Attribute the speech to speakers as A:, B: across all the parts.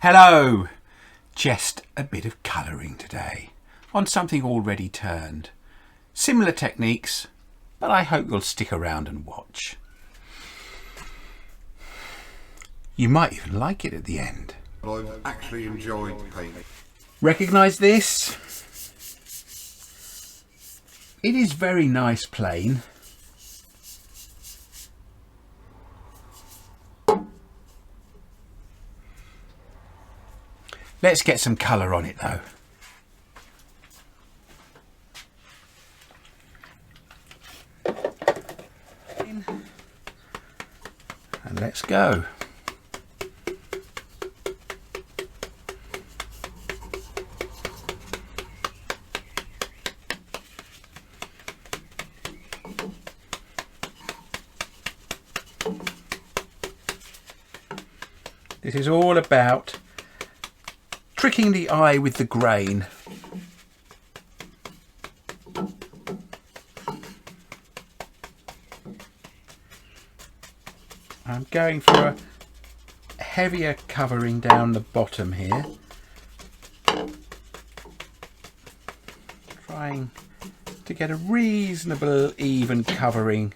A: Hello! Just a bit of colouring today on something already turned. Similar techniques, but I hope you'll stick around and watch. You might even like it at the end.
B: I've actually enjoyed painting.
A: Recognise this? It is very nice plain. Let's get some colour on it though. And let's go. This is all about tricking the eye with the grain. I'm going for a heavier covering down the bottom here. Trying to get a reasonable even covering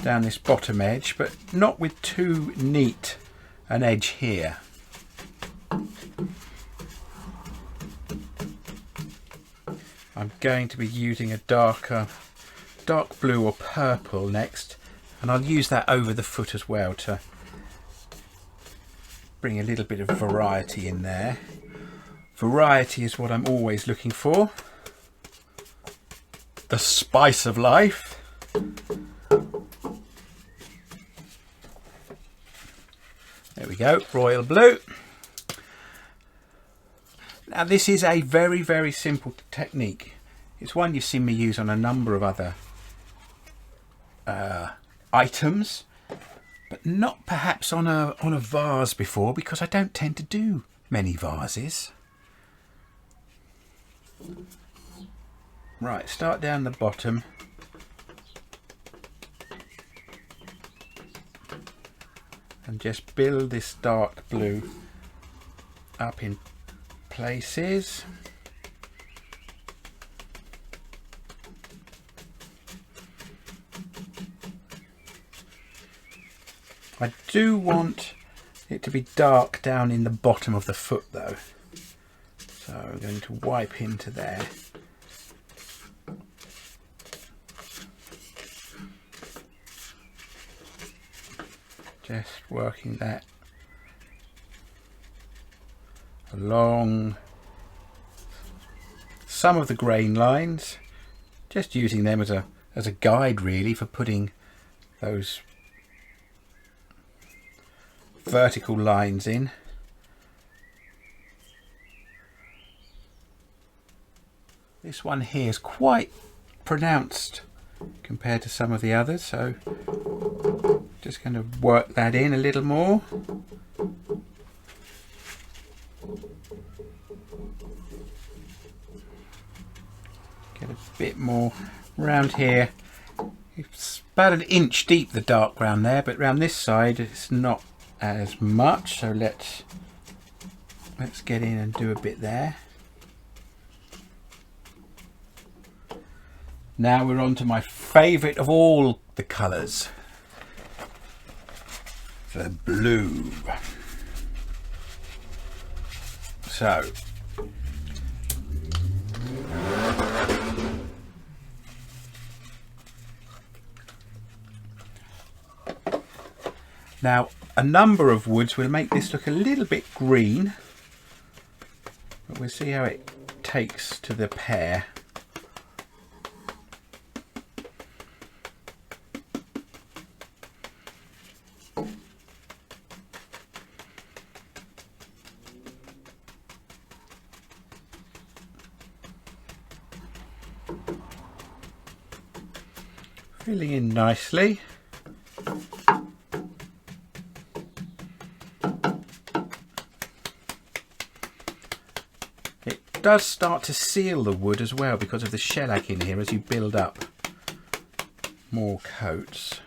A: down this bottom edge, but not with too neat an edge here. I'm going to be using a dark blue or purple next, and I'll use that over the foot as well to bring a little bit of variety in there. Variety is what I'm always looking for. The spice of life. There we go, royal blue. Now this is a very, very simple technique. It's one you've seen me use on a number of other items, but not perhaps on a vase before, because I don't tend to do many vases. Right, start down the bottom. And just build this dark blue up in places. I do want it to be dark down in the bottom of the foot though. So I'm going to wipe into there. Just working that along some of the grain lines, just using them as a guide really for putting those vertical lines in. This one here is quite pronounced compared to some of the others, so just going to work that in a little more. Get a bit more around here. It's about an inch deep, the dark brown there, but around this side it's not as much, so let's get in and do a bit there. Now we're on to my favourite of all the colours, the blue. So now a number of woods will make this look a little bit green, but we'll see how it takes to the pear. Filling in nicely. It does start to seal the wood as well because of the shellac in here as you build up more coats.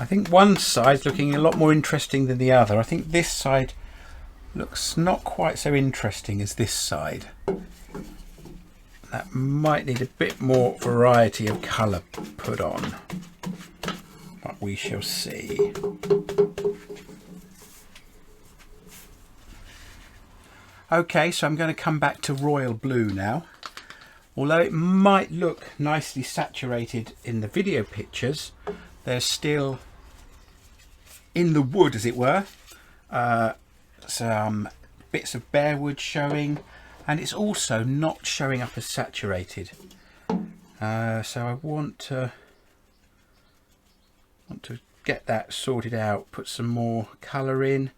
A: I think one side's looking a lot more interesting than the other. I think this side looks not quite so interesting as this side. That might need a bit more variety of colour put on, but we shall see. Okay, so I'm going to come back to royal blue now. Although it might look nicely saturated in the video pictures, there's still, in the wood as it were, some bits of bare wood showing, and it's also not showing up as saturated. So I want to get that sorted out, put some more colour in,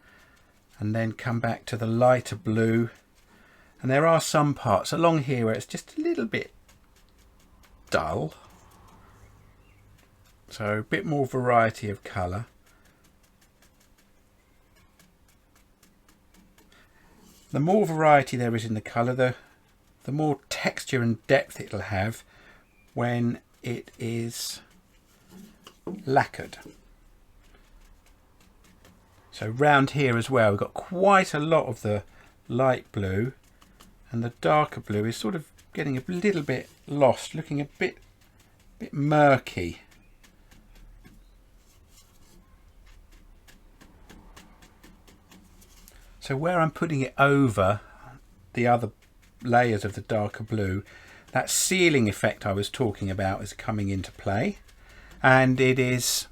A: and then come back to the lighter blue. And there are some parts along here where it's just a little bit dull. So a bit more variety of colour. The more variety there is in the colour, the more texture and depth it'll have when it is lacquered. So round here as well, we've got quite a lot of the light blue, and the darker blue is sort of getting a little bit lost, looking a bit murky. So where I'm putting it over the other layers of the darker blue, that sealing effect I was talking about is coming into play, and it is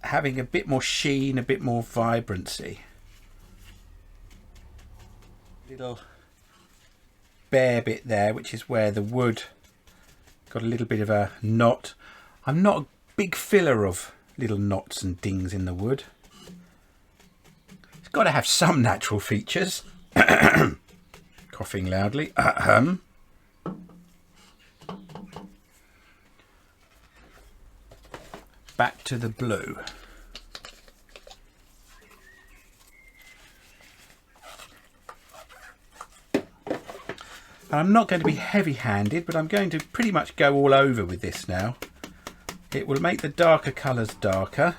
A: having a bit more sheen, a bit more vibrancy. Little bare bit there, which is where the wood got a little bit of a knot. I'm not a big filler of little knots and dings in the wood. It's got to have some natural features. Coughing loudly. Back to the blue. And I'm not going to be heavy-handed, but I'm going to pretty much go all over with this now. It will make the darker colours darker,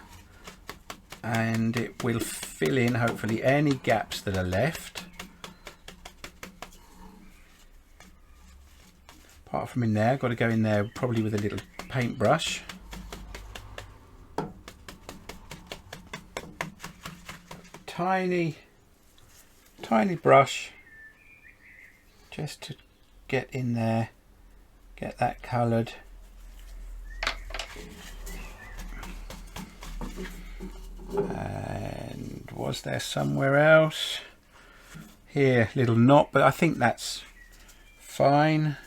A: and it will fill in, hopefully, any gaps that are left. Apart from in there, I've got to go in there probably with a little paintbrush. Tiny brush, just to get in there, get that coloured. And was there somewhere else? Here, little knot, but I think that's fine.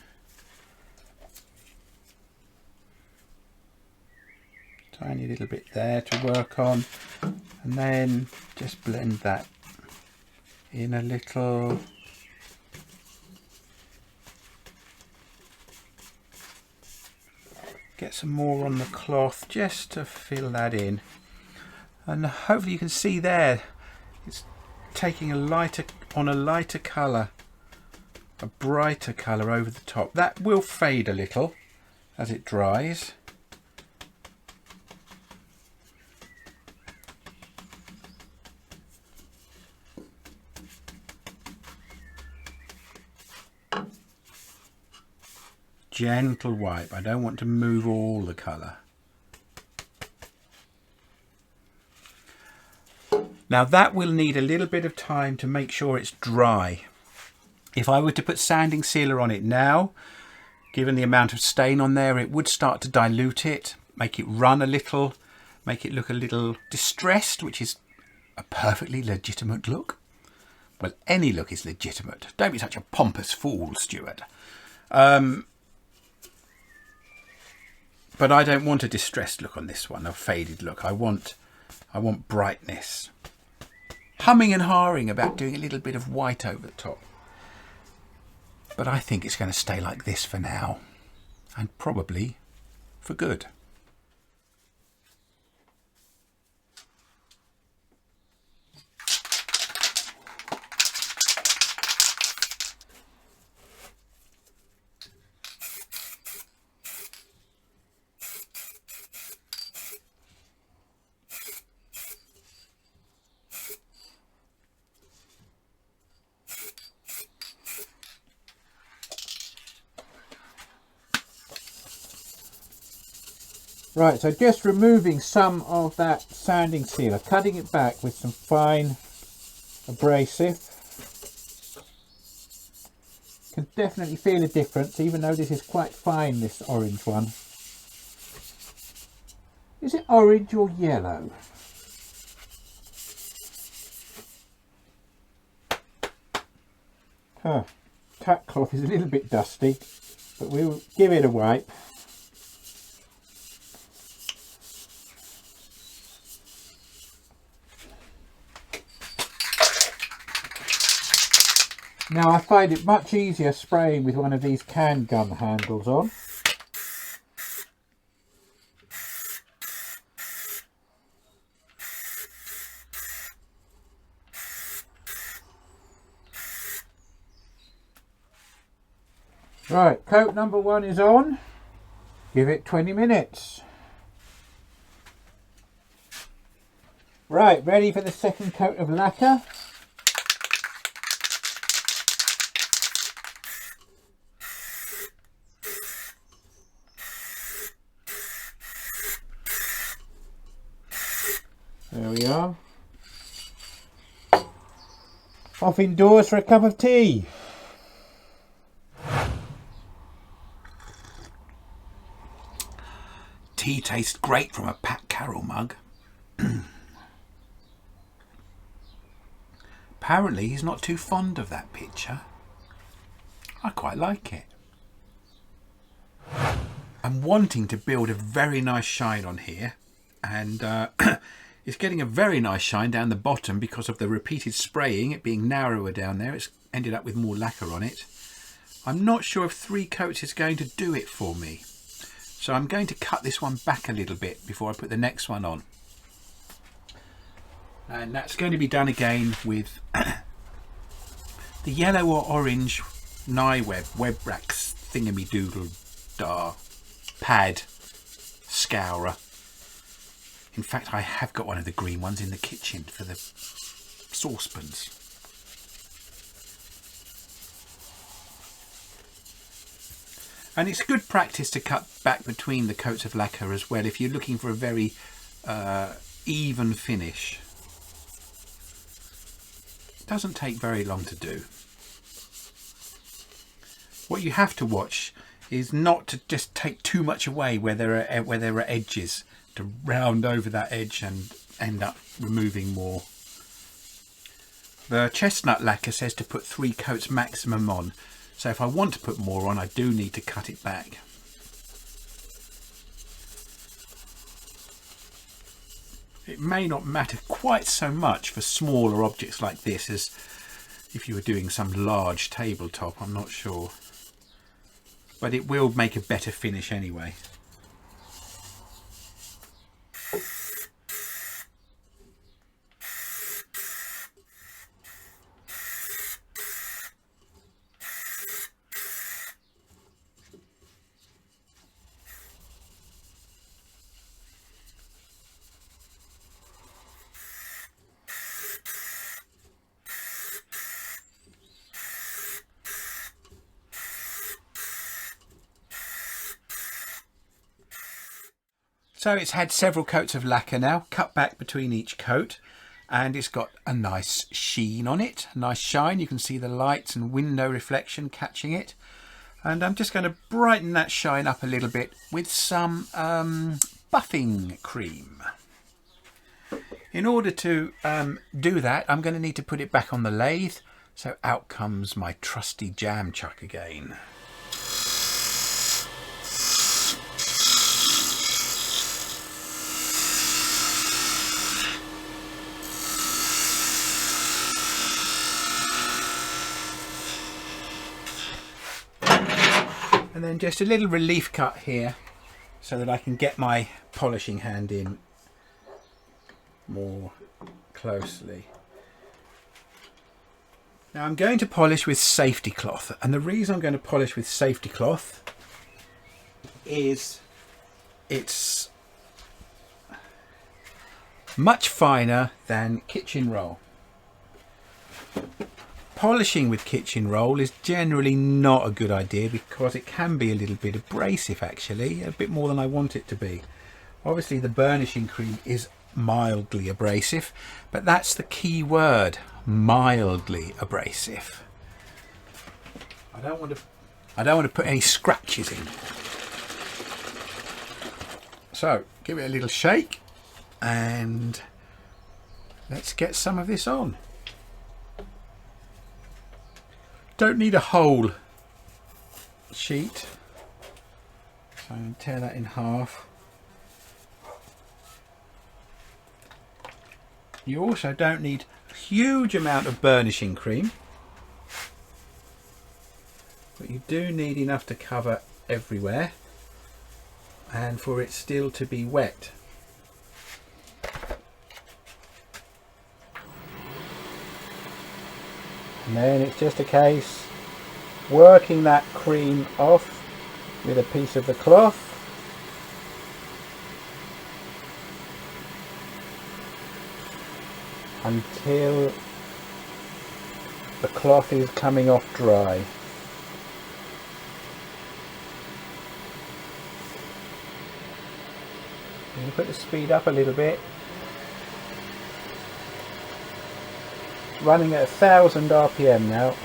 A: Tiny little bit there to work on, and then just blend that in a little. Get some more on the cloth just to fill that in, and hopefully you can see there it's taking a lighter colour, a brighter colour over the top. That will fade a little as it dries. Gentle wipe. I don't want to move all the colour. Now that will need a little bit of time to make sure it's dry. If I were to put sanding sealer on it now, given the amount of stain on there, it would start to dilute it, make it run a little, make it look a little distressed, which is a perfectly legitimate look. Well, any look is legitimate. Don't be such a pompous fool, Stuart. But I don't want a distressed look on this one, a faded look. I want brightness. Humming and hawing about doing a little bit of white over the top. But I think it's going to stay like this for now, and probably for good. Right, so just removing some of that sanding sealer, cutting it back with some fine abrasive. Can definitely feel a difference, even though this is quite fine, this orange one. Is it orange or yellow? Tack cloth is a little bit dusty, but we'll give it a wipe. Now I find it much easier spraying with one of these can gun handles on. Right, coat number 1 is on. Give it 20 minutes. Right, ready for the second coat of lacquer. There we are. Off indoors for a cup of tea. Tea tastes great from a Pat Carroll mug. Apparently he's not too fond of that picture. I quite like it. I'm wanting to build a very nice shine on here, and it's getting a very nice shine down the bottom because of the repeated spraying, it being narrower down there. It's ended up with more lacquer on it. I'm not sure if 3 coats is going to do it for me. So I'm going to cut this one back a little bit before I put the next one on. And that's going to be done again with the yellow or orange web racks thingamy-doodle pad scourer. In fact, I have got one of the green ones in the kitchen for the saucepans. And it's good practice to cut back between the coats of lacquer as well if you're looking for a very even finish. It doesn't take very long to do. What you have to watch is not to just take too much away where there are edges, to round over that edge and end up removing more. The chestnut lacquer says to put 3 coats maximum on. So if I want to put more on, I do need to cut it back. It may not matter quite so much for smaller objects like this as if you were doing some large tabletop, I'm not sure. But it will make a better finish anyway. So it's had several coats of lacquer now, cut back between each coat, and it's got a nice sheen on it, a nice shine. You can see the lights and window reflection catching it. And I'm just going to brighten that shine up a little bit with some buffing cream. In order to do that, I'm going to need to put it back on the lathe. So out comes my trusty jam chuck again. And then just a little relief cut here so that I can get my polishing hand in more closely. Now I'm going to polish with safety cloth, and the reason I'm going to polish with safety cloth is it's much finer than kitchen roll. Polishing with kitchen roll is generally not a good idea because it can be a little bit abrasive, actually, a bit more than I want it to be. Obviously the burnishing cream is mildly abrasive, but that's the key word, mildly abrasive. I don't want to put any scratches in. So give it a little shake and let's get some of this on. Don't need a whole sheet, so I'm going to tear that in half. You also don't need a huge amount of burnishing cream, but you do need enough to cover everywhere and for it still to be wet. And then it's just a case working that cream off with a piece of the cloth. Until the cloth is coming off dry. I'm going to put the speed up a little bit. It's running at 1000 RPM now.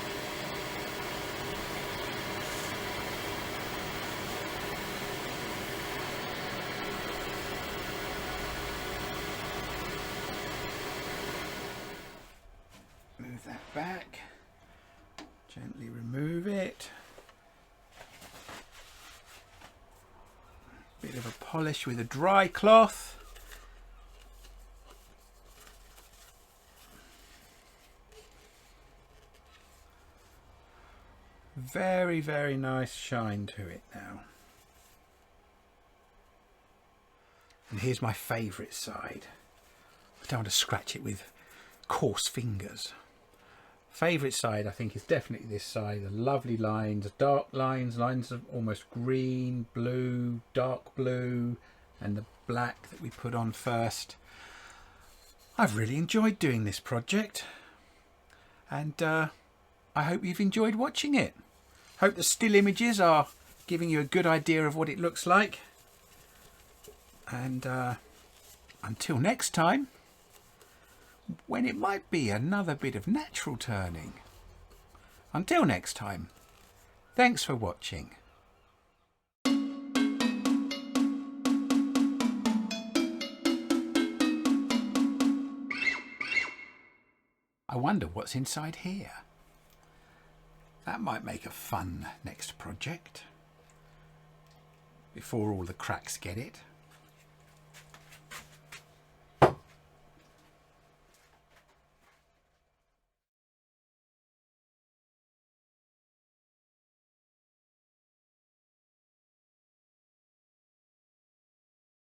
A: Move that back, gently remove it. Bit of a polish with a dry cloth. Very, very nice shine to it now. And here's my favourite side. I don't want to scratch it with coarse fingers. Favourite side I think is definitely this side. The lovely lines, dark lines, lines of almost green, blue, dark blue, and the black that we put on first. I've really enjoyed doing this project, and I hope you've enjoyed watching it. Hope the still images are giving you a good idea of what it looks like. And until next time, when it might be another bit of natural turning. Until next time, thanks for watching. I wonder what's inside here. That might make a fun next project. Before all the cracks get it.